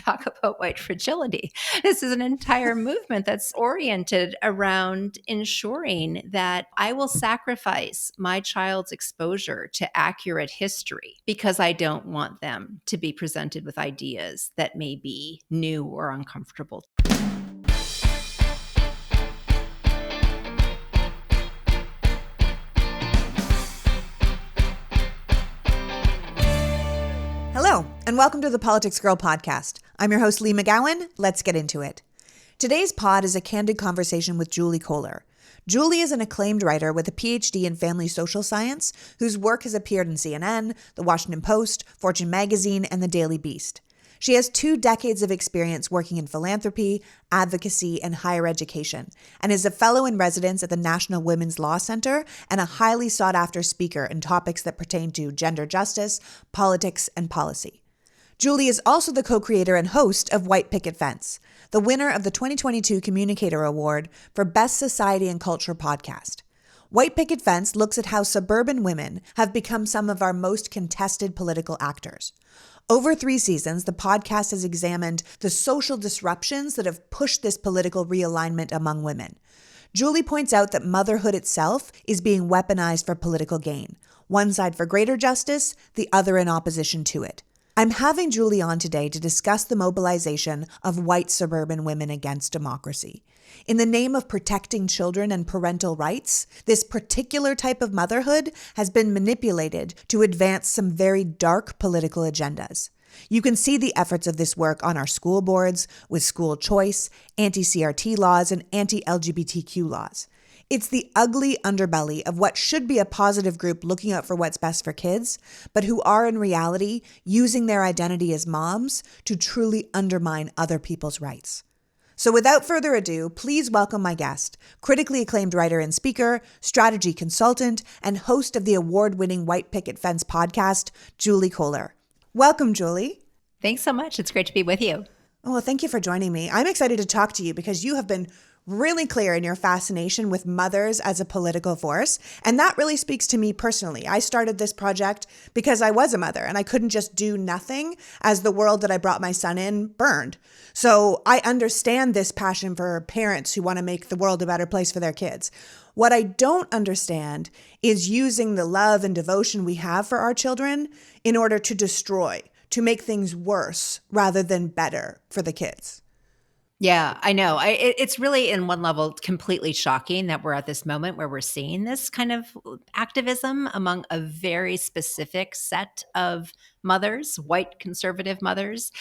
talk about white fragility. This is an entire movement that's oriented around ensuring that I will sacrifice my child's exposure to accurate history because I don't want them to be presented with ideas that may be new or uncomfortable. Hello, and welcome to the PoliticsGirl Podcast. I'm your host, Lee McGowan. Let's get into it. Today's pod is a candid conversation with Julie Kohler. Julie is an acclaimed writer with a PhD in family social science whose work has appeared in CNN, The Washington Post, Fortune Magazine, and The Daily Beast. She has 2 decades of experience working in philanthropy, advocacy, and higher education, and is a fellow in residence at the National Women's Law Center and a highly sought-after speaker in topics that pertain to gender justice, politics, and policy. Julie is also the co-creator and host of White Picket Fence, the winner of the 2022 Communicator Award for Best Society and Culture Podcast. White Picket Fence looks at how suburban women have become some of our most contested political actors. Over 3 seasons, the podcast has examined the social disruptions that have pushed this political realignment among women. Julie points out that motherhood itself is being weaponized for political gain, one side for greater justice, the other in opposition to it. I'm having Julie on today to discuss the mobilization of white suburban women against democracy. In the name of protecting children and parental rights, this particular type of motherhood has been manipulated to advance some very dark political agendas. You can see the efforts of this work on our school boards with school choice, anti-CRT laws, and anti-LGBTQ laws. It's the ugly underbelly of what should be a positive group looking out for what's best for kids, but who are in reality using their identity as moms to truly undermine other people's rights. So without further ado, please welcome my guest, critically acclaimed writer and speaker, strategy consultant, and host of the award-winning White Picket Fence podcast, Julie Kohler. Welcome, Julie. Thanks so much. It's great to be with you. Oh, well, thank you for joining me. I'm excited to talk to you because you have been really clear in your fascination with mothers as a political force. And that really speaks to me personally. I started this project because I was a mother and I couldn't just do nothing as the world that I brought my son in burned. So I understand this passion for parents who want to make the world a better place for their kids. What I don't understand is using the love and devotion we have for our children in order to destroy, to make things worse rather than better for the kids. Yeah, I know. It's really, in one level, completely shocking that we're at this moment where we're seeing this kind of activism among a very specific set of mothers, white conservative mothers.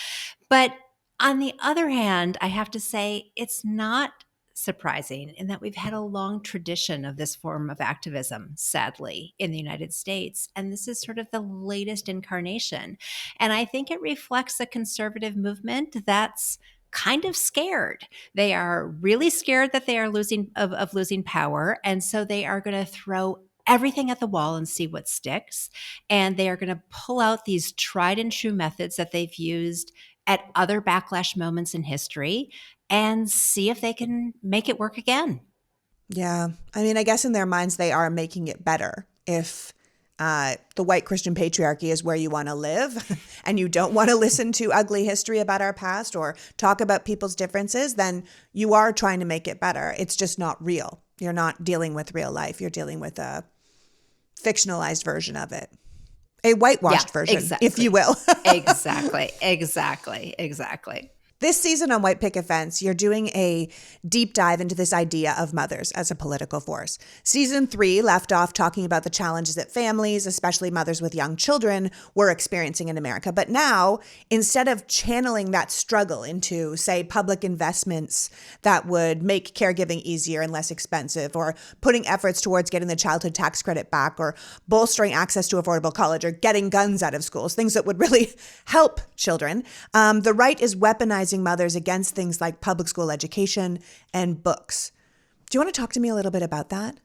But on the other hand, I have to say it's not surprising in that we've had a long tradition of this form of activism, sadly, in the United States. And this is sort of the latest incarnation. And I think it reflects a conservative movement that's kind of scared. They are really scared that they are losing power. And so they are going to throw everything at the wall and see what sticks. And they are going to pull out these tried and true methods that they've used at other backlash moments in history and see if they can make it work again. Yeah. I mean, I guess in their minds, they are making it better if the white Christian patriarchy is where you want to live and you don't want to listen to ugly history about our past or talk about people's differences, then you are trying to make it better. It's just not real. You're not dealing with real life. You're dealing with a fictionalized version of it. A whitewashed version, exactly. If you will. Exactly. This season on White Picket Fence, you're doing a deep dive into this idea of mothers as a political force. Season 3 left off talking about the challenges that families, especially mothers with young children, were experiencing in America. But now, instead of channeling that struggle into, say, public investments that would make caregiving easier and less expensive, or putting efforts towards getting the childhood tax credit back, or bolstering access to affordable college, or getting guns out of schools, things that would really help children, the right is weaponizing mothers against things like public school education and books. Do you want to talk to me a little bit about that?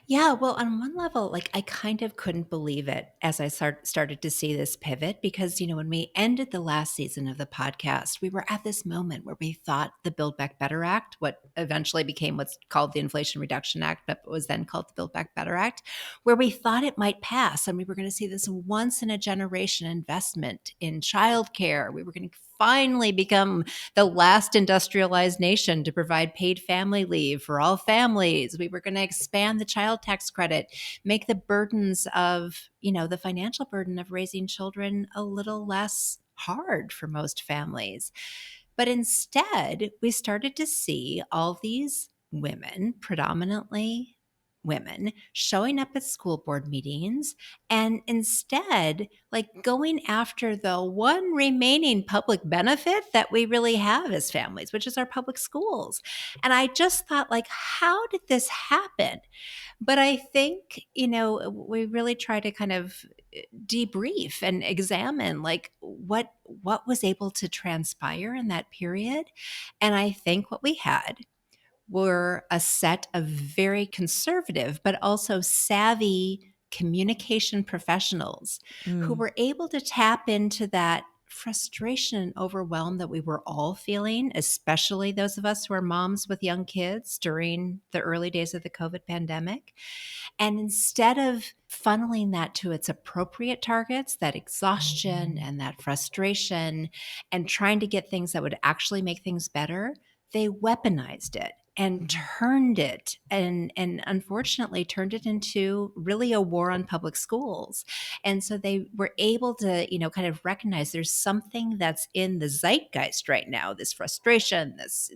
Yeah, well, on one level, I kind of couldn't believe it as I started to see this pivot because, when we ended the last season of the podcast, we were at this moment where we thought the Build Back Better Act, what eventually became what's called the Inflation Reduction Act, but was then called the Build Back Better Act, where we thought it might pass and we were going to see this once in a generation investment in childcare. We were going to finally become the last industrialized nation to provide paid family leave for all families. We were going to expand the child tax credit, make the burdens of, the financial burden of raising children a little less hard for most families. But instead, we started to see all these women, predominantly women, showing up at school board meetings and instead like going after the one remaining public benefit that we really have as families, which is our public schools. And I just thought, like, how did this happen? But I think, we really try to kind of debrief and examine like what was able to transpire in that period. And I think what we had were a set of very conservative, but also savvy communication professionals who Mm. were able to tap into that frustration and overwhelm that we were all feeling, especially those of us who are moms with young kids during the early days of the COVID pandemic. And instead of funneling that to its appropriate targets, that exhaustion and that frustration, and trying to get things that would actually make things better, they weaponized it and turned it and unfortunately turned it into really a war on public schools. And so they were able to, kind of recognize there's something that's in the zeitgeist right now, this frustration, this,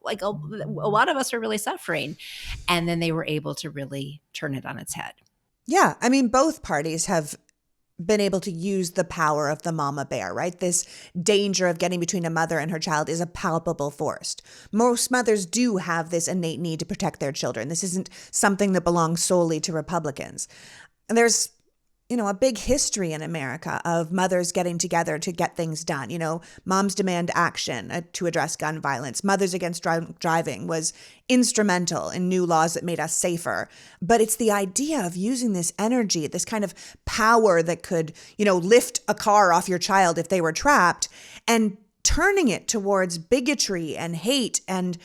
like a lot of us are really suffering. And then they were able to really turn it on its head. Yeah. I mean, both parties have been able to use the power of the mama bear, right? This danger of getting between a mother and her child is a palpable force. Most mothers do have this innate need to protect their children. This isn't something that belongs solely to Republicans. And there's a big history in America of mothers getting together to get things done. Moms Demand Action to address gun violence. Mothers Against Driving was instrumental in new laws that made us safer. But it's the idea of using this energy, this kind of power that could, lift a car off your child if they were trapped, and turning it towards bigotry and hate, and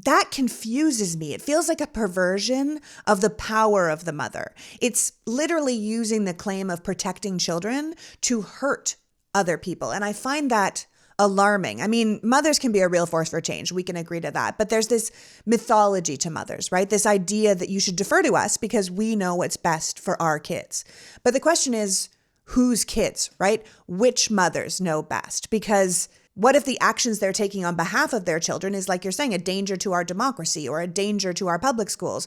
that confuses me. It feels like a perversion of the power of the mother. It's literally using the claim of protecting children to hurt other people. And I find that alarming. I mean, mothers can be a real force for change. We can agree to that. But there's this mythology to mothers, right? This idea that you should defer to us because we know what's best for our kids. But the question is, whose kids, right? Which mothers know best? Because what if the actions they're taking on behalf of their children is, like you're saying, a danger to our democracy or a danger to our public schools?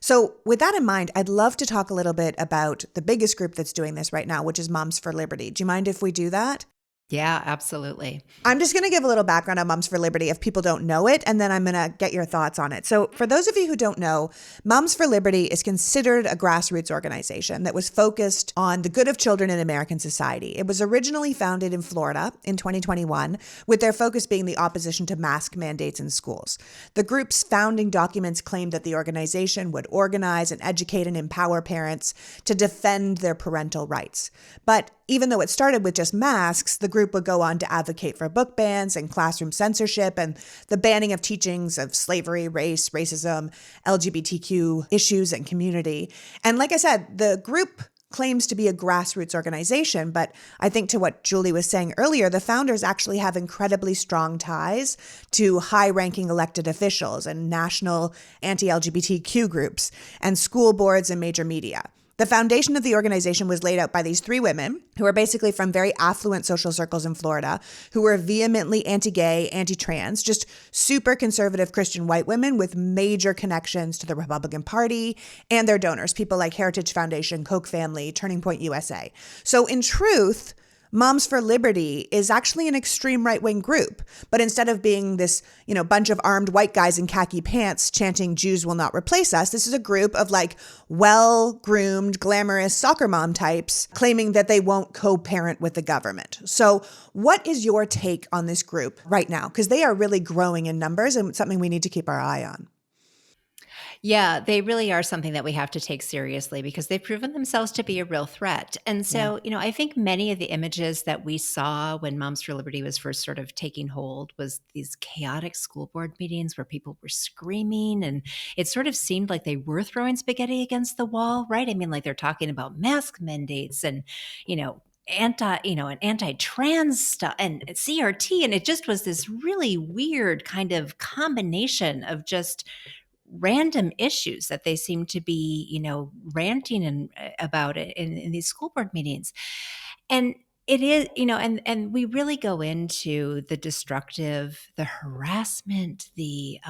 So with that in mind, I'd love to talk a little bit about the biggest group that's doing this right now, which is Moms for Liberty. Do you mind if we do that? Yeah, absolutely. I'm just going to give a little background on Moms for Liberty if people don't know it, and then I'm going to get your thoughts on it. So for those of you who don't know, Moms for Liberty is considered a grassroots organization that was focused on the good of children in American society. It was originally founded in Florida in 2021, with their focus being the opposition to mask mandates in schools. The group's founding documents claimed that the organization would organize and educate and empower parents to defend their parental rights. But even though it started with just masks, the group would go on to advocate for book bans and classroom censorship and the banning of teachings of slavery, race, racism, LGBTQ issues, and community. And like I said, the group claims to be a grassroots organization, but I think to what Julie was saying earlier, the founders actually have incredibly strong ties to high-ranking elected officials and national anti-LGBTQ groups and school boards and major media. The foundation of the organization was laid out by these three women who are basically from very affluent social circles in Florida, who were vehemently anti-gay, anti-trans, just super conservative Christian white women with major connections to the Republican Party and their donors, people like Heritage Foundation, Koch family, Turning Point USA. So in truth, Moms for Liberty is actually an extreme right-wing group, but instead of being this, bunch of armed white guys in khaki pants chanting "Jews will not replace us," this is a group of like well-groomed, glamorous soccer mom types claiming that they won't co-parent with the government. So what is your take on this group right now? Because they are really growing in numbers and it's something we need to keep our eye on. Yeah, they really are something that we have to take seriously because they've proven themselves to be a real threat. And Yeah. so, I think many of the images that we saw when Moms for Liberty was first sort of taking hold was these chaotic school board meetings where people were screaming and it sort of seemed like they were throwing spaghetti against the wall, right? I mean, like they're talking about mask mandates and, an anti-trans stuff and CRT. And it just was this really weird kind of combination of just random issues that they seem to be, ranting about it in these school board meetings. And it is, and we really go into the destructive, the harassment, the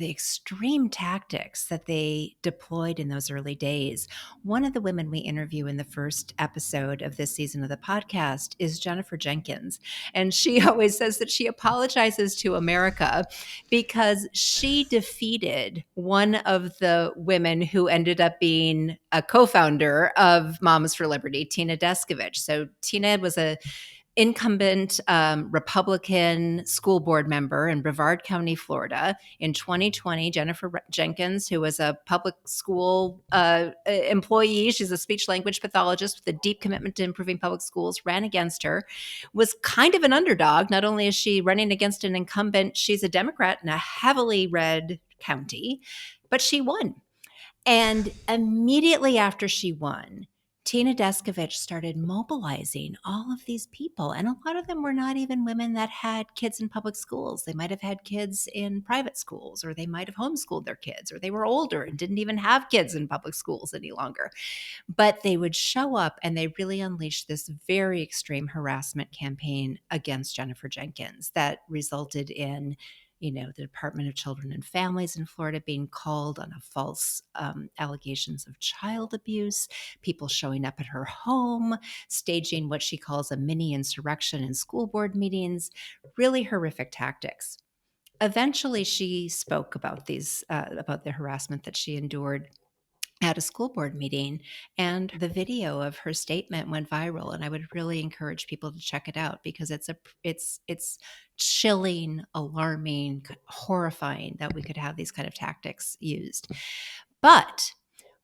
extreme tactics that they deployed in those early days. One of the women we interview in the first episode of this season of the podcast is Jennifer Jenkins. And she always says that she apologizes to America because she defeated one of the women who ended up being a co-founder of Moms for Liberty, Tina Descovich. So Tina was a incumbent Republican school board member in Brevard County, Florida. In 2020, Jennifer Jenkins, who was a public school employee, she's a speech language pathologist with a deep commitment to improving public schools, ran against her, was kind of an underdog. Not only is she running against an incumbent, she's a Democrat in a heavily red county, but she won. And immediately after she won, Tina Descovich started mobilizing all of these people. And a lot of them were not even women that had kids in public schools. They might have had kids in private schools, or they might have homeschooled their kids, or they were older and didn't even have kids in public schools any longer. But they would show up and they really unleashed this very extreme harassment campaign against Jennifer Jenkins that resulted in the Department of Children and Families in Florida being called on a false allegations of child abuse, people showing up at her home, staging what she calls a mini insurrection in school board meetings, really horrific tactics. Eventually, she spoke about about the harassment that she endured at a school board meeting, and the video of her statement went viral. And I would really encourage people to check it out because it's chilling, alarming, horrifying that we could have these kind of tactics used. But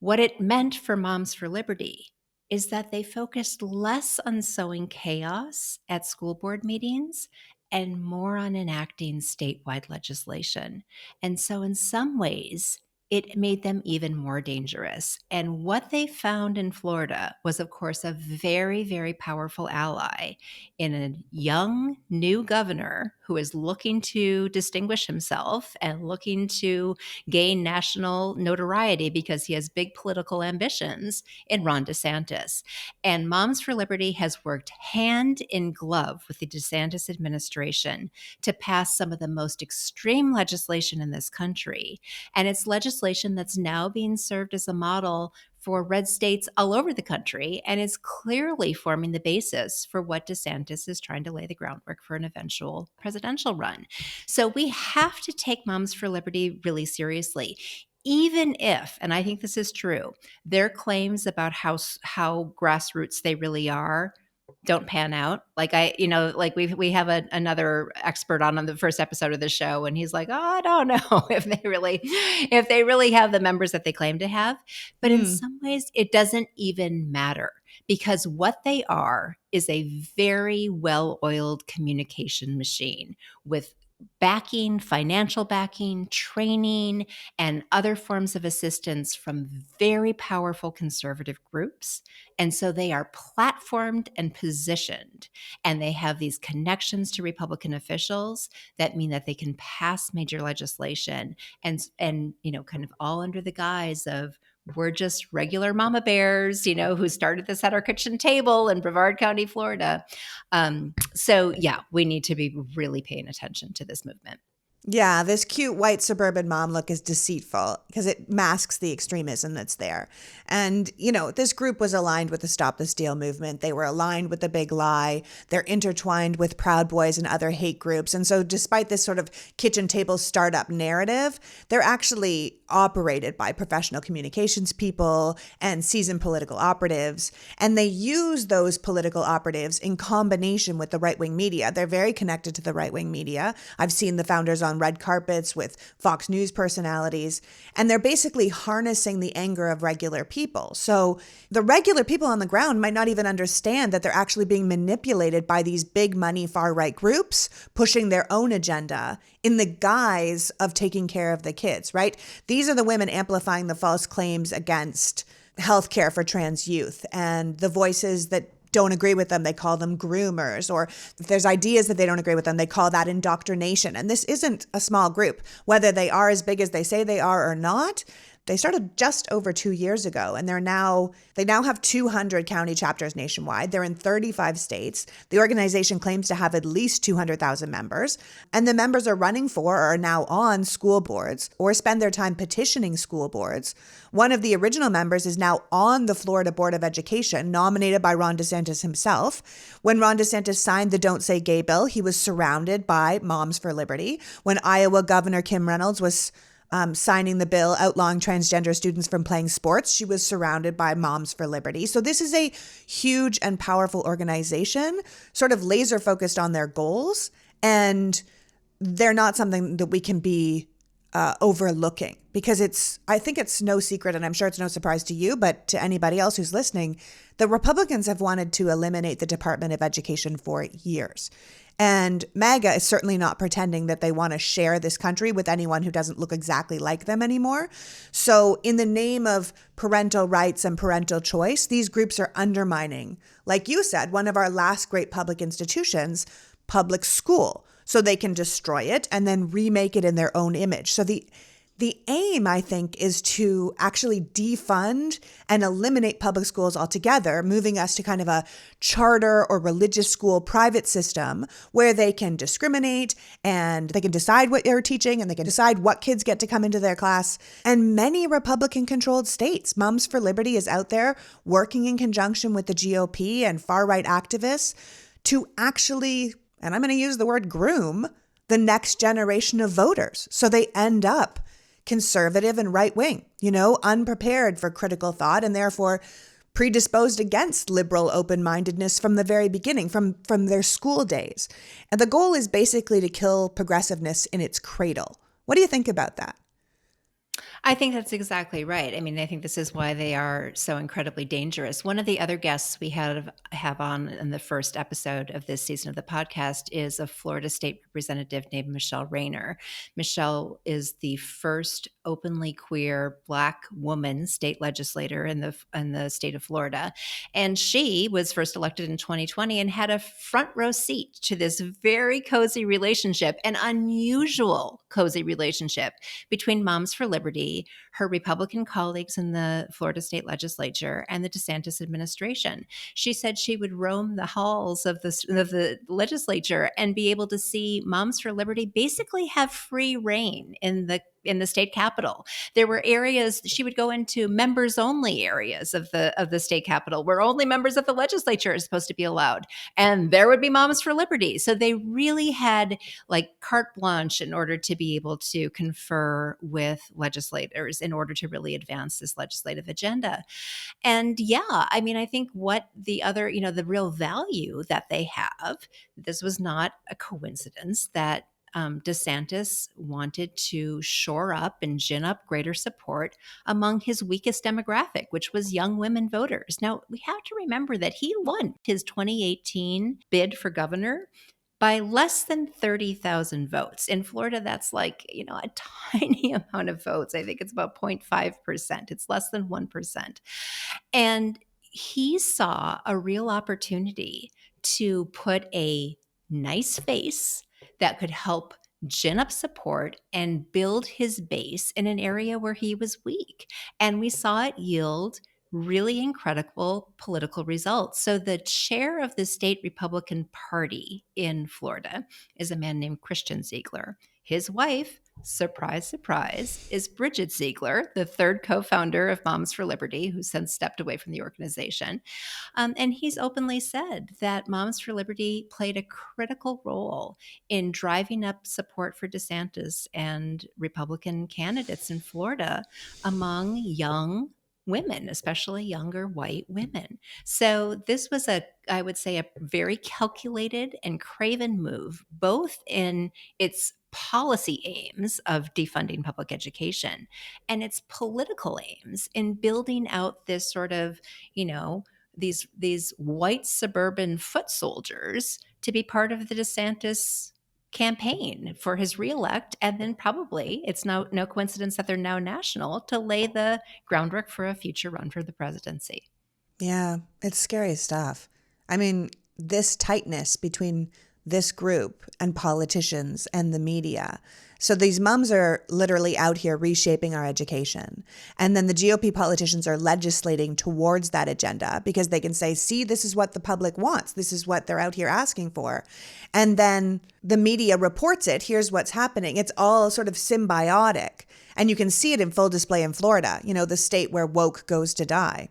what it meant for Moms for Liberty is that they focused less on sowing chaos at school board meetings and more on enacting statewide legislation. And so in some ways, it made them even more dangerous. And what they found in Florida was, of course, a very, very powerful ally in a young new governor who is looking to distinguish himself and looking to gain national notoriety because he has big political ambitions in Ron DeSantis. And Moms for Liberty has worked hand in glove with the DeSantis administration to pass some of the most extreme legislation in this country. And it's legislation that's now being served as a model for red states all over the country, and is clearly forming the basis for what DeSantis is trying to lay the groundwork for an eventual presidential run. So we have to take Moms for Liberty really seriously. Even if, and I think this is true, their claims about how grassroots they really are don't pan out. Like we have another expert on the first episode of the show, and he's like, oh, I don't know if they really have the members that they claim to have. But in some ways, it doesn't even matter, because what they are is a very well-oiled communication machine with backing, financial backing, training, and other forms of assistance from very powerful conservative groups. And so they are platformed and positioned, and they have these connections to Republican officials that mean that they can pass major legislation and kind of all under the guise of, we're just regular mama bears, who started this at our kitchen table in Brevard County, Florida. So yeah, we need to be really paying attention to this movement. Yeah, this cute white suburban mom look is deceitful because it masks the extremism that's there. And, this group was aligned with the Stop the Steal movement. They were aligned with the Big Lie. They're intertwined with Proud Boys and other hate groups. And so despite this sort of kitchen table startup narrative, they're actually operated by professional communications people and seasoned political operatives. And they use those political operatives in combination with the right-wing media. They're very connected to the right-wing media. I've seen the founders on red carpets with Fox News personalities, and they're basically harnessing the anger of regular people. So the regular people on the ground might not even understand that they're actually being manipulated by these big money far-right groups pushing their own agenda in the guise of taking care of the kids, right? These are the women amplifying the false claims against healthcare for trans youth and the voices that don't agree with them, they call them groomers. Or if there's ideas that they don't agree with them, they call that indoctrination. And this isn't a small group. Whether they are as big as they say they are or not, they started just over 2 years ago, and they now have 200 county chapters nationwide. They're in 35 states. The organization claims to have at least 200,000 members, and the members are running for or are now on school boards or spend their time petitioning school boards. One of the original members is now on the Florida Board of Education, nominated by Ron DeSantis himself. When Ron DeSantis signed the Don't Say Gay bill, he was surrounded by Moms for Liberty. When Iowa Governor Kim Reynolds was signing the bill outlawing transgender students from playing sports, she was surrounded by Moms for Liberty. So this is a huge and powerful organization, sort of laser focused on their goals, and they're not something that we can be overlooking, because I think it's no secret, and I'm sure it's no surprise to you, but to anybody else who's listening, the Republicans have wanted to eliminate the Department of Education for years. And MAGA is certainly not pretending that they want to share this country with anyone who doesn't look exactly like them anymore. So in the name of parental rights and parental choice, these groups are undermining, like you said, one of our last great public institutions, public school, so they can destroy it and then remake it in their own image. So the aim, I think, is to actually defund and eliminate public schools altogether, moving us to kind of a charter or religious school private system where they can discriminate and they can decide what they're teaching and they can decide what kids get to come into their class. And many Republican-controlled states, Moms for Liberty is out there working in conjunction with the GOP and far-right activists to actually, and I'm going to use the word groom, the next generation of voters. So they end up conservative and right wing, unprepared for critical thought and therefore predisposed against liberal open-mindedness from the very beginning, from their school days. And the goal is basically to kill progressiveness in its cradle. What do you think about that? I think that's exactly right. I mean, I think this is why they are so incredibly dangerous. One of the other guests we have on in the first episode of this season of the podcast is a Florida state representative named Michelle Rayner. Michelle is the first openly queer Black woman state legislator in the state of Florida. And she was first elected in 2020 and had a front row seat to this very cozy relationship, an unusual cozy relationship between Moms for Liberty, her Republican colleagues in the Florida state legislature, and the DeSantis administration. She said she would roam the halls of the legislature and be able to see Moms for Liberty basically have free reign in the state capitol. There were areas she would go into, members only areas of the state capitol where only members of the legislature are supposed to be allowed, and there would be Moms for Liberty. So they really had like carte blanche in order to be able to confer with legislators in order to really advance this legislative agenda. And yeah, I mean, I think what the other, the real value that they have, this was not a coincidence that DeSantis wanted to shore up and gin up greater support among his weakest demographic, which was young women voters. Now, we have to remember that he won his 2018 bid for governor by less than 30,000 votes. In Florida, that's like, a tiny amount of votes. I think it's about 0.5%. It's less than 1%. And he saw a real opportunity to put a nice face that could help gin up support and build his base in an area where he was weak. And we saw it yield really incredible political results. So the chair of the state Republican Party in Florida is a man named Christian Ziegler. His wife, surprise, surprise, is Bridget Ziegler, the third co-founder of Moms for Liberty, who since stepped away from the organization. And he's openly said that Moms for Liberty played a critical role in driving up support for DeSantis and Republican candidates in Florida among young women, especially younger white women. So this was I would say, a very calculated and craven move, both in its policy aims of defunding public education and its political aims in building out this sort of, these white suburban foot soldiers to be part of the DeSantis campaign for his reelect, and then probably it's no coincidence that they're now national to lay the groundwork for a future run for the presidency. Yeah, it's scary stuff. I mean, this tightness between this group and politicians and the media. So these moms are literally out here reshaping our education. And then the GOP politicians are legislating towards that agenda because they can say, see, this is what the public wants. This is what they're out here asking for. And then the media reports it. Here's what's happening. It's all sort of symbiotic. And you can see it in full display in Florida, the state where woke goes to die.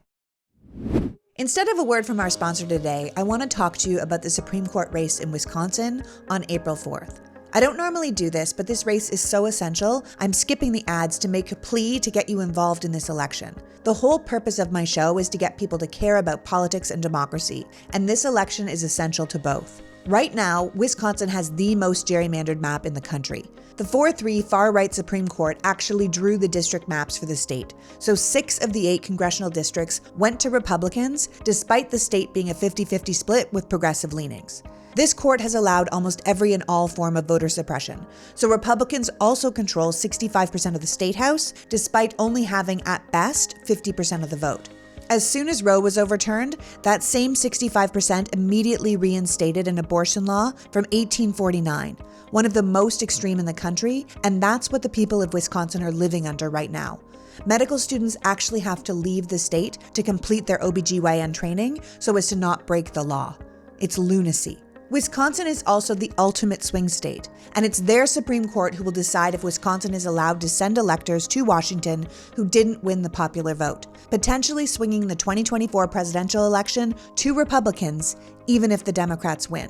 Instead of a word from our sponsor today, I want to talk to you about the Supreme Court race in Wisconsin on April 4th. I don't normally do this, but this race is so essential, I'm skipping the ads to make a plea to get you involved in this election. The whole purpose of my show is to get people to care about politics and democracy, and this election is essential to both. Right now, Wisconsin has the most gerrymandered map in the country. The 4-3 far-right Supreme Court actually drew the district maps for the state, so 6 of the 8 congressional districts went to Republicans, despite the state being a 50-50 split with progressive leanings. This court has allowed almost every and all form of voter suppression, so Republicans also control 65% of the state house, despite only having, at best, 50% of the vote. As soon as Roe was overturned, that same 65% immediately reinstated an abortion law from 1849, one of the most extreme in the country, and that's what the people of Wisconsin are living under right now. Medical students actually have to leave the state to complete their OBGYN training so as to not break the law. It's lunacy. Wisconsin is also the ultimate swing state, and it's their Supreme Court who will decide if Wisconsin is allowed to send electors to Washington who didn't win the popular vote, potentially swinging the 2024 presidential election to Republicans, even if the Democrats win.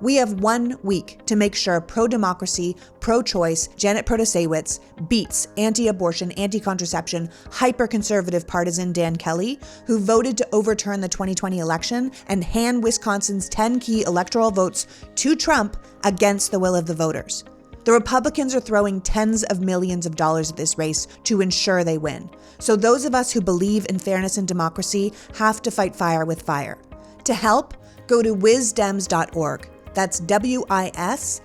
We have 1 week to make sure pro-democracy, pro-choice Janet Protasiewicz beats anti-abortion, anti-contraception, hyper-conservative partisan Dan Kelly, who voted to overturn the 2020 election and hand Wisconsin's 10 key electoral votes to Trump against the will of the voters. The Republicans are throwing tens of millions of dollars at this race to ensure they win. So those of us who believe in fairness and democracy have to fight fire with fire. To help, go to wisdems.org. That's WISDEMS.org.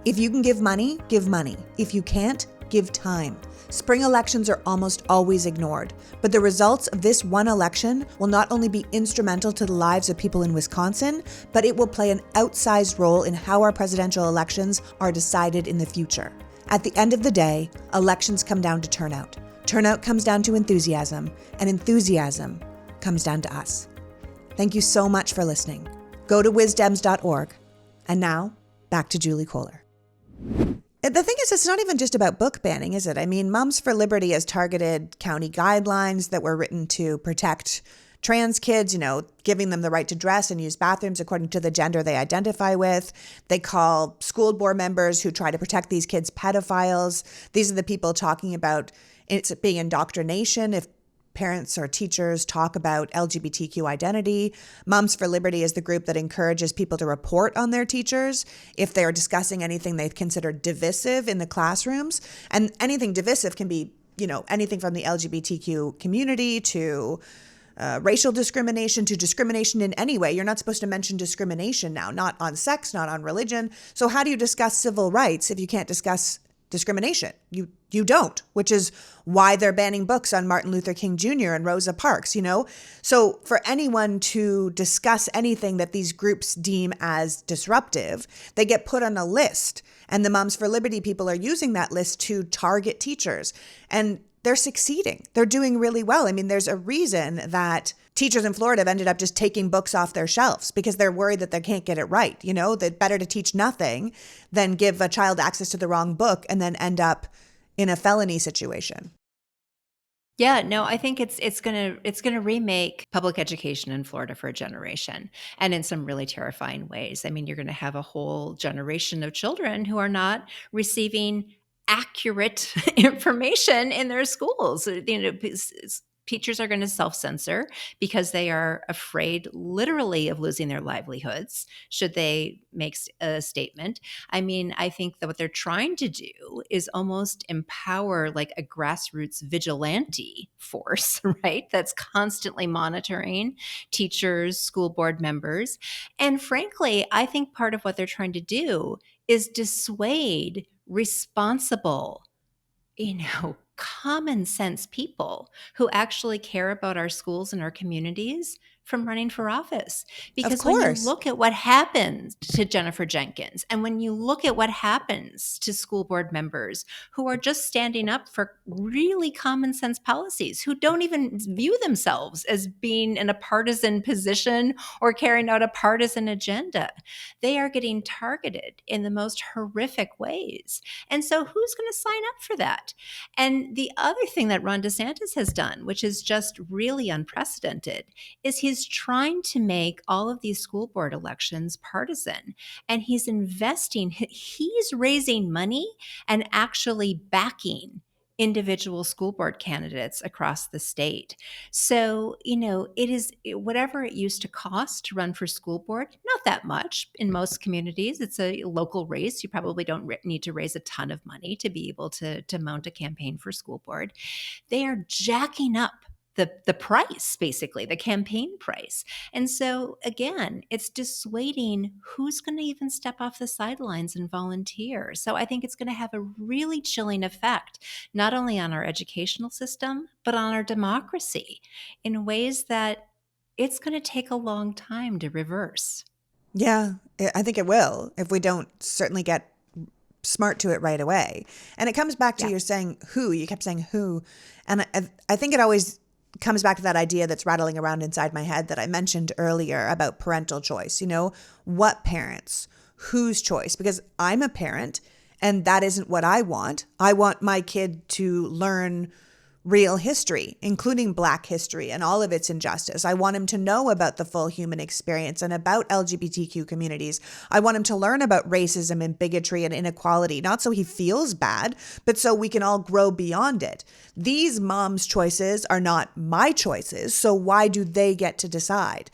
If you can give money, give money. If you can't, give time. Spring elections are almost always ignored, but the results of this one election will not only be instrumental to the lives of people in Wisconsin, but it will play an outsized role in how our presidential elections are decided in the future. At the end of the day, elections come down to turnout. Turnout comes down to enthusiasm, and enthusiasm comes down to us. Thank you so much for listening. Go to wisdems.org. And now, back to Julie Kohler. The thing is, it's not even just about book banning, is it? I mean, Moms for Liberty has targeted county guidelines that were written to protect trans kids, giving them the right to dress and use bathrooms according to the gender they identify with. They call school board members who try to protect these kids pedophiles. These are the people talking about it's being indoctrination if parents or teachers talk about LGBTQ identity. Moms for Liberty is the group that encourages people to report on their teachers if they are discussing anything they consider divisive in the classrooms. And anything divisive can be, anything from the LGBTQ community to racial discrimination to discrimination in any way. You're not supposed to mention discrimination now, not on sex, not on religion. So how do you discuss civil rights if you can't discuss discrimination? You don't, which is why they're banning books on Martin Luther King Jr. and Rosa Parks, So for anyone to discuss anything that these groups deem as disruptive, they get put on a list. And the Moms for Liberty people are using that list to target teachers. And they're succeeding. They're doing really well. I mean, there's a reason that teachers in Florida have ended up just taking books off their shelves because they're worried that they can't get it right. That better to teach nothing than give a child access to the wrong book and then end up in a felony situation. Yeah, no, I think it's gonna remake public education in Florida for a generation, and in some really terrifying ways. I mean, you're going to have a whole generation of children who are not receiving accurate information in their schools. Teachers are going to self-censor because they are afraid literally of losing their livelihoods should they make a statement. I mean, I think that what they're trying to do is almost empower like a grassroots vigilante force, right? That's constantly monitoring teachers, school board members. And frankly, I think part of what they're trying to do is dissuade responsible, common sense people who actually care about our schools and our communities from running for office. Of Because when you course. look at what happened to Jennifer Jenkins, and when you look at what happens to school board members who are just standing up for really common sense policies, who don't even view themselves as being in a partisan position or carrying out a partisan agenda, they are getting targeted in the most horrific ways. And so who's going to sign up for that? And the other thing that Ron DeSantis has done, which is just really unprecedented, is he's trying to make all of these school board elections partisan. And he's he's raising money and actually backing individual school board candidates across the state. So, it is whatever it used to cost to run for school board, not that much in most communities. It's a local race. You probably don't need to raise a ton of money to be able to mount a campaign for school board. They are jacking up the price, basically, the campaign price. And so, again, it's dissuading who's going to even step off the sidelines and volunteer. So I think it's going to have a really chilling effect, not only on our educational system, but on our democracy in ways that it's going to take a long time to reverse. Yeah, I think it will if we don't certainly get smart to it right away. And it comes back to Yeah. you're saying who, you kept saying who. And I think it always comes back to that idea that's rattling around inside my head that I mentioned earlier about parental choice. What parents, whose choice? Because I'm a parent and that isn't what I want. I want my kid to learn real history, including Black history and all of its injustice. I want him to know about the full human experience and about LGBTQ communities. I want him to learn about racism and bigotry and inequality, not so he feels bad, but so we can all grow beyond it. These moms' choices are not my choices, so why do they get to decide?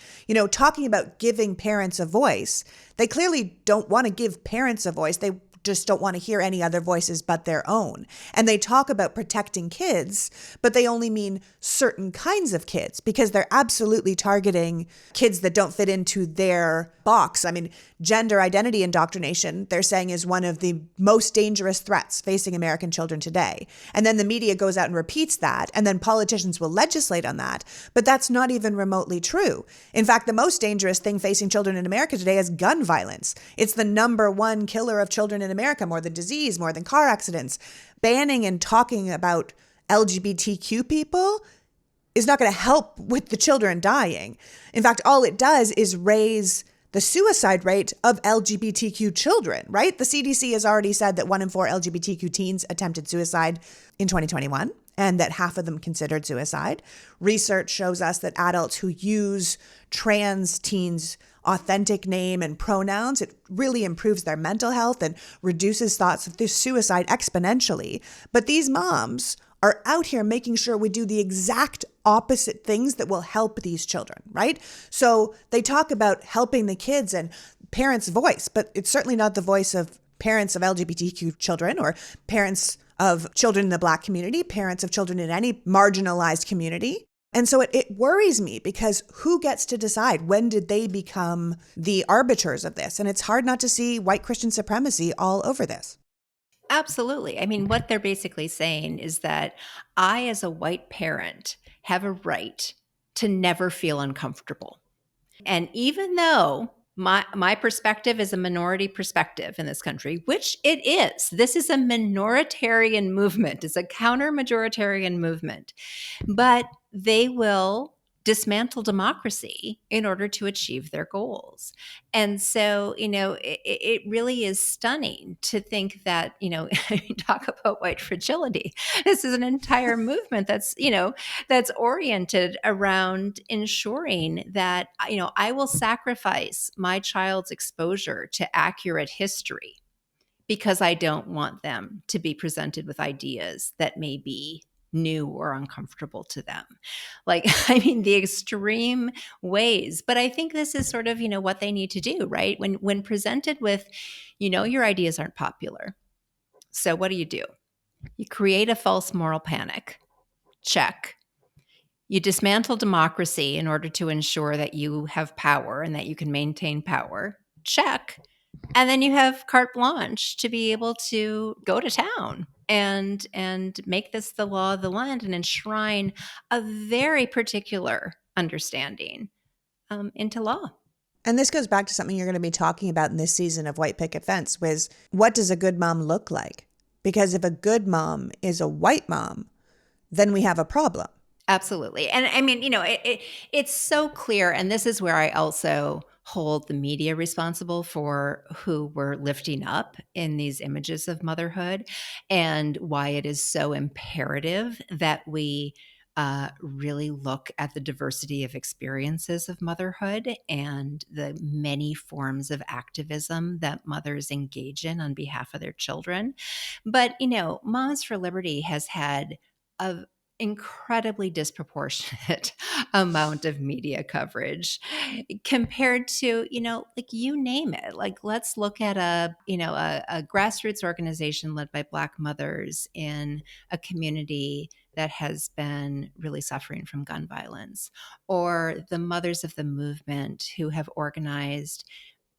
Talking about giving parents a voice, they clearly don't want to give parents a voice. They just don't want to hear any other voices but their own. And they talk about protecting kids, but they only mean certain kinds of kids because they're absolutely targeting kids that don't fit into their box. I mean, gender identity indoctrination, they're saying, is one of the most dangerous threats facing American children today. And then the media goes out and repeats that, and then politicians will legislate on that. But that's not even remotely true. In fact, the most dangerous thing facing children in America today is gun violence. It's the number one killer of children in America, more than disease, more than car accidents. Banning and talking about LGBTQ people is not going to help with the children dying. In fact, all it does is raise the suicide rate of LGBTQ children, right? The CDC has already said that 1 in 4 LGBTQ teens attempted suicide in 2021, and that half of them considered suicide. Research shows us that adults who use trans teens' authentic name and pronouns, it really improves their mental health and reduces thoughts of suicide exponentially. But these moms are out here making sure we do the exact opposite things that will help these children, right? So they talk about helping the kids and parents' voice, but it's certainly not the voice of parents of LGBTQ children or parents of children in the Black community, parents of children in any marginalized community. And so it worries me because who gets to decide? When did they become the arbiters of this? And it's hard not to see white Christian supremacy all over this. Absolutely. I mean, what they're basically saying is that I, as a white parent, have a right to never feel uncomfortable. And even though my perspective is a minority perspective in this country, which it is, this is a minoritarian movement, it's a counter-majoritarian movement, but they will dismantle democracy in order to achieve their goals. And so, it really is stunning to think that, talk about white fragility. This is an entire movement that's oriented around ensuring that, I will sacrifice my child's exposure to accurate history because I don't want them to be presented with ideas that may be new or uncomfortable to them. The extreme ways. But I think this is sort of, what they need to do, right? When presented with, your ideas aren't popular. So what do? You create a false moral panic. Check. You dismantle democracy in order to ensure that you have power and that you can maintain power. Check. And then you have carte blanche to be able to go to town and make this the law of the land and enshrine a very particular understanding into law. And this goes back to something you're going to be talking about in this season of White Picket Fence, was what does a good mom look like? Because if a good mom is a white mom, then we have a problem. Absolutely. And I mean, it's so clear. And this is where I also hold the media responsible for who we're lifting up in these images of motherhood, and why it is so imperative that we really look at the diversity of experiences of motherhood and the many forms of activism that mothers engage in on behalf of their children. But, Moms for Liberty has had a incredibly disproportionate amount of media coverage compared to, like, you name it. Like, let's look at a grassroots organization led by Black mothers in a community that has been really suffering from gun violence, or the mothers of the movement who have organized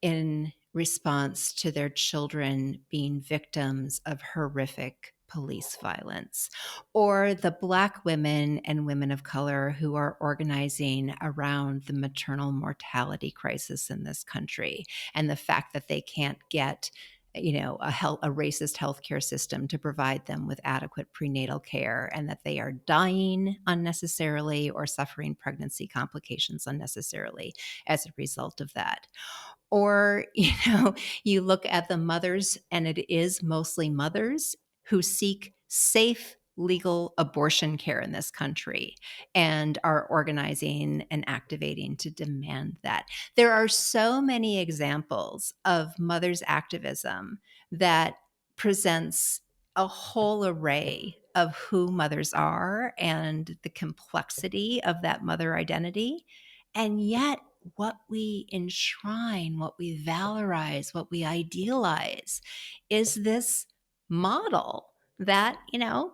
in response to their children being victims of horrific police violence, or the Black women and women of color who are organizing around the maternal mortality crisis in this country, and the fact that they can't get a racist healthcare system to provide them with adequate prenatal care, and that they are dying unnecessarily or suffering pregnancy complications unnecessarily as a result of that. Or, you look at the mothers, and it is mostly mothers who seek safe, legal abortion care in this country and are organizing and activating to demand that. There are so many examples of mothers' activism that presents a whole array of who mothers are and the complexity of that mother identity. And yet, what we enshrine, what we valorize, what we idealize is this model that,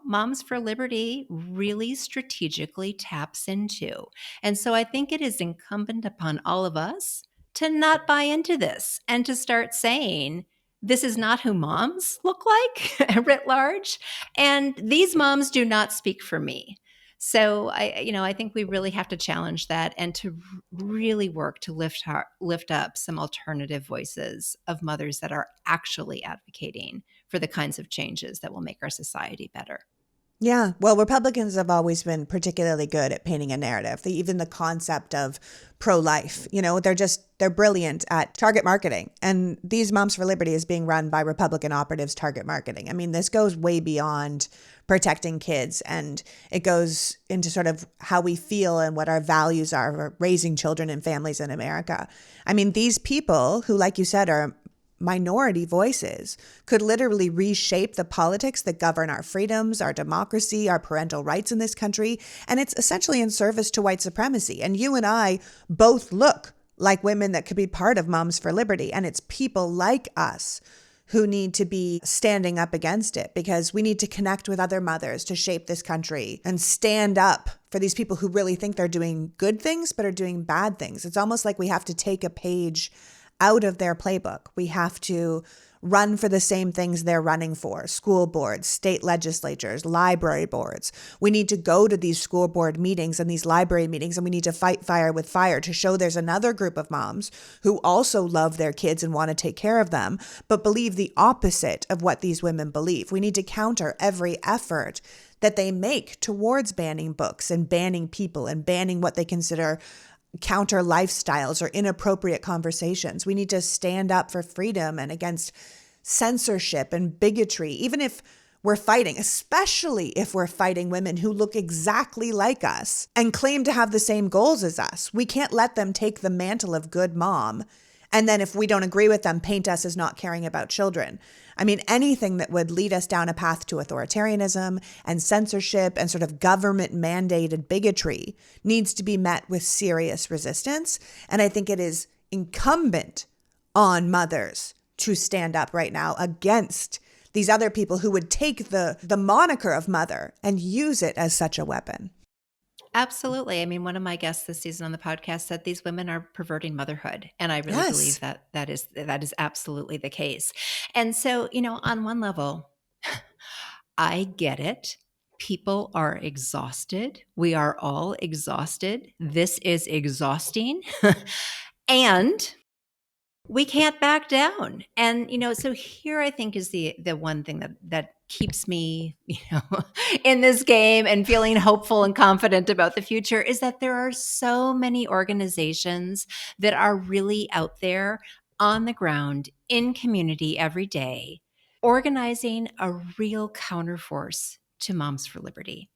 Moms for Liberty really strategically taps into. And so I think it is incumbent upon all of us to not buy into this and to start saying, this is not who moms look like writ large. And these moms do not speak for me. So I think we really have to challenge that, and to really work to lift up some alternative voices of mothers that are actually advocating for the kinds of changes that will make our society better. Yeah. Well, Republicans have always been particularly good at painting a narrative. Even the concept of pro-life, they're brilliant at target marketing. And these Moms for Liberty is being run by Republican operatives target marketing. I mean, this goes way beyond protecting kids, and it goes into sort of how we feel and what our values are for raising children and families in America. I mean, these people who, like you said, are minority voices could literally reshape the politics that govern our freedoms, our democracy, our parental rights in this country. And it's essentially in service to white supremacy. And you and I both look like women that could be part of Moms for Liberty. And it's people like us who need to be standing up against it, because we need to connect with other mothers to shape this country and stand up for these people who really think they're doing good things but are doing bad things. It's almost like we have to take a page out of their playbook. We have to run for the same things they're running for: school boards, state legislatures, library boards. We need to go to these school board meetings and these library meetings, and we need to fight fire with fire to show there's another group of moms who also love their kids and want to take care of them, but believe the opposite of what these women believe. We need to counter every effort that they make towards banning books and banning people and banning what they consider counter lifestyles or inappropriate conversations. We need to stand up for freedom and against censorship and bigotry, even if we're fighting, especially if we're fighting women who look exactly like us and claim to have the same goals as us. We can't let them take the mantle of good mom, and then if we don't agree with them, paint us as not caring about children. I mean, anything that would lead us down a path to authoritarianism and censorship and sort of government mandated bigotry needs to be met with serious resistance. And I think it is incumbent on mothers to stand up right now against these other people who would take the moniker of mother and use it as such a weapon. Absolutely. I mean, one of my guests this season on the podcast said these women are perverting motherhood. And I really believe that that is absolutely the case. And so, on one level, I get it. People are exhausted. We are all exhausted. This is exhausting. And we can't back down. And, so here I think is the one thing that keeps me, in this game and feeling hopeful and confident about the future is that there are so many organizations that are really out there on the ground in community every day, organizing a real counterforce to Moms for Liberty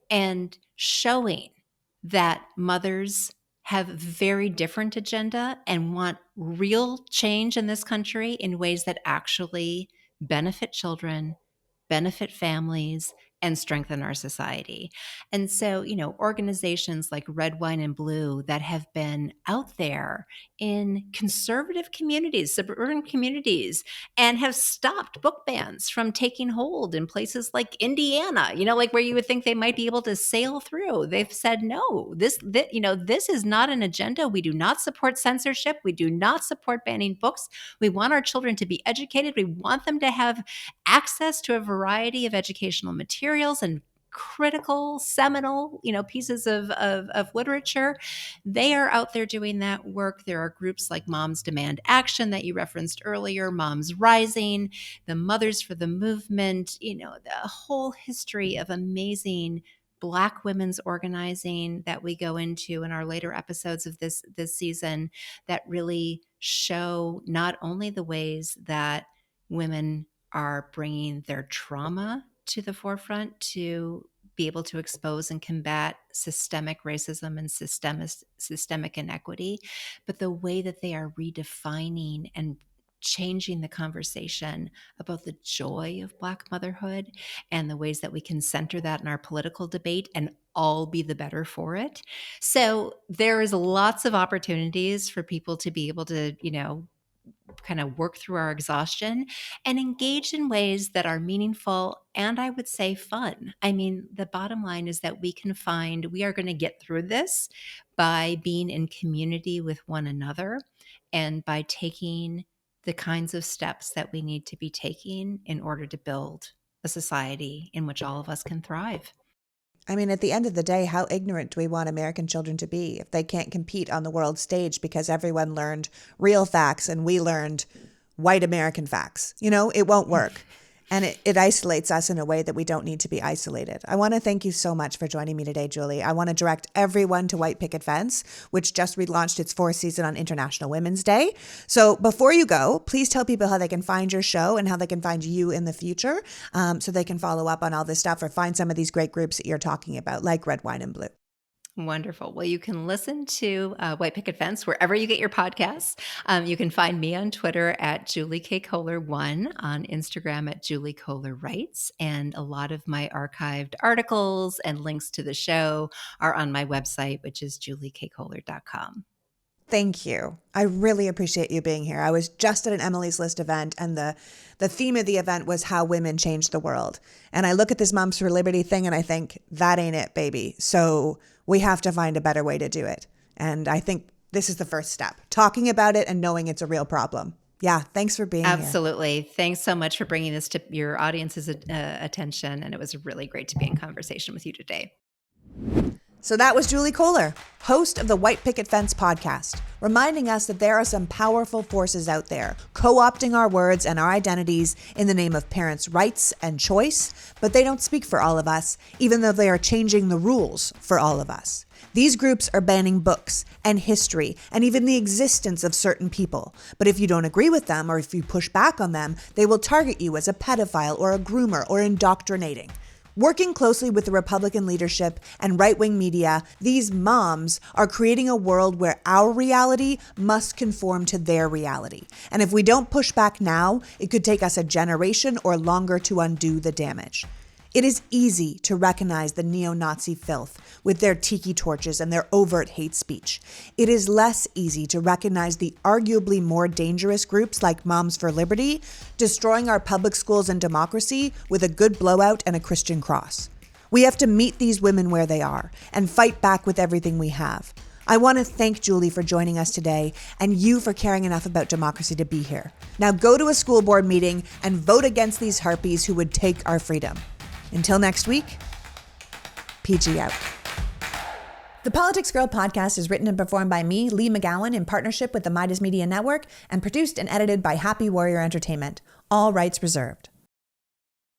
and showing that mothers have very different agenda and want real change in this country in ways that actually benefit children, benefit families, and strengthen our society. And so, organizations like Red, Wine, and Blue that have been out there in conservative communities, suburban communities, and have stopped book bans from taking hold in places like Indiana, like where you would think they might be able to sail through. They've said, no, this is not an agenda. We do not support censorship. We do not support banning books. We want our children to be educated. We want them to have access to a variety of educational materials and critical, seminal, pieces of literature. They are out there doing that work. There are groups like Moms Demand Action that you referenced earlier, Moms Rising, the Mothers for the Movement, the whole history of amazing Black women's organizing that we go into in our later episodes of this season that really show not only the ways that women are bringing their trauma to the forefront to be able to expose and combat systemic racism and systemic inequity, but the way that they are redefining and changing the conversation about the joy of Black motherhood and the ways that we can center that in our political debate and all be the better for it. So there is lots of opportunities for people to be able to, kind of work through our exhaustion and engage in ways that are meaningful and I would say fun. I mean, the bottom line is that we are going to get through this by being in community with one another and by taking the kinds of steps that we need to be taking in order to build a society in which all of us can thrive. I mean, at the end of the day, how ignorant do we want American children to be if they can't compete on the world stage because everyone learned real facts and we learned white American facts? It won't work. And it isolates us in a way that we don't need to be isolated. I want to thank you so much for joining me today, Julie. I want to direct everyone to White Picket Fence, which just relaunched its 4th season on International Women's Day. So before you go, please tell people how they can find your show and how they can find you in the future so they can follow up on all this stuff or find some of these great groups that you're talking about, like Red, Wine, and Blue. Wonderful. Well, you can listen to White Picket Fence wherever you get your podcasts. You can find me on Twitter at Julie K. Kohler 1, on Instagram at Julie Kohler Writes, and a lot of my archived articles and links to the show are on my website, which is juliekkohler.com. Thank you. I really appreciate you being here. I was just at an Emily's List event, and the theme of the event was how women change the world. And I look at this Moms for Liberty thing and I think, that ain't it, baby. So we have to find a better way to do it. And I think this is the first step, talking about it and knowing it's a real problem. Yeah, thanks for being here. Absolutely. Thanks so much for bringing this to your audience's attention. And it was really great to be in conversation with you today. So that was Julie Kohler, host of the White Picket Fence podcast, reminding us that there are some powerful forces out there co-opting our words and our identities in the name of parents' rights and choice, but they don't speak for all of us, even though they are changing the rules for all of us. These groups are banning books and history and even the existence of certain people. But if you don't agree with them or if you push back on them, they will target you as a pedophile or a groomer or indoctrinating. Working closely with the Republican leadership and right-wing media, these moms are creating a world where our reality must conform to their reality. And if we don't push back now, it could take us a generation or longer to undo the damage. It is easy to recognize the neo-Nazi filth with their tiki torches and their overt hate speech. It is less easy to recognize the arguably more dangerous groups like Moms for Liberty, destroying our public schools and democracy with a good blowout and a Christian cross. We have to meet these women where they are and fight back with everything we have. I want to thank Julie for joining us today and you for caring enough about democracy to be here. Now go to a school board meeting and vote against these harpies who would take our freedom. Until next week, PG out. The PoliticsGirl Podcast is written and performed by me, Lee McGowan, in partnership with the Meidas Media Network, and produced and edited by Happy Warrior Entertainment. All rights reserved.